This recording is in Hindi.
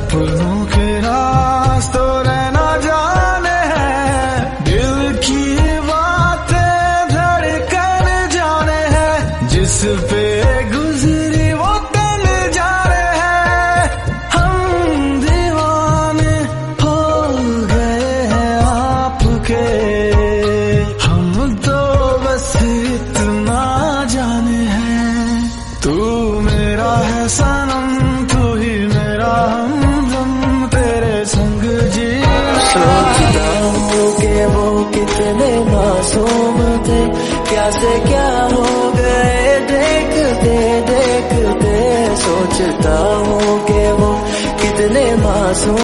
सपनों के रास्तों रहना जाने हैं, दिल की बातें धड़कन जाने हैं, जिस पे गुजरी वो तन जाने हैं। हम दीवाने हो गए हैं आपके, हम तो बस इतना जाने हैं। तू मेरा है सनम, तू ही मेरा हमदम, तेरे संग जी। सोचता हूँ कि वो कितने मासूम थे, क्या से क्या हो गए देखते देखते। सोचता हूँ कि वो कितने मासूम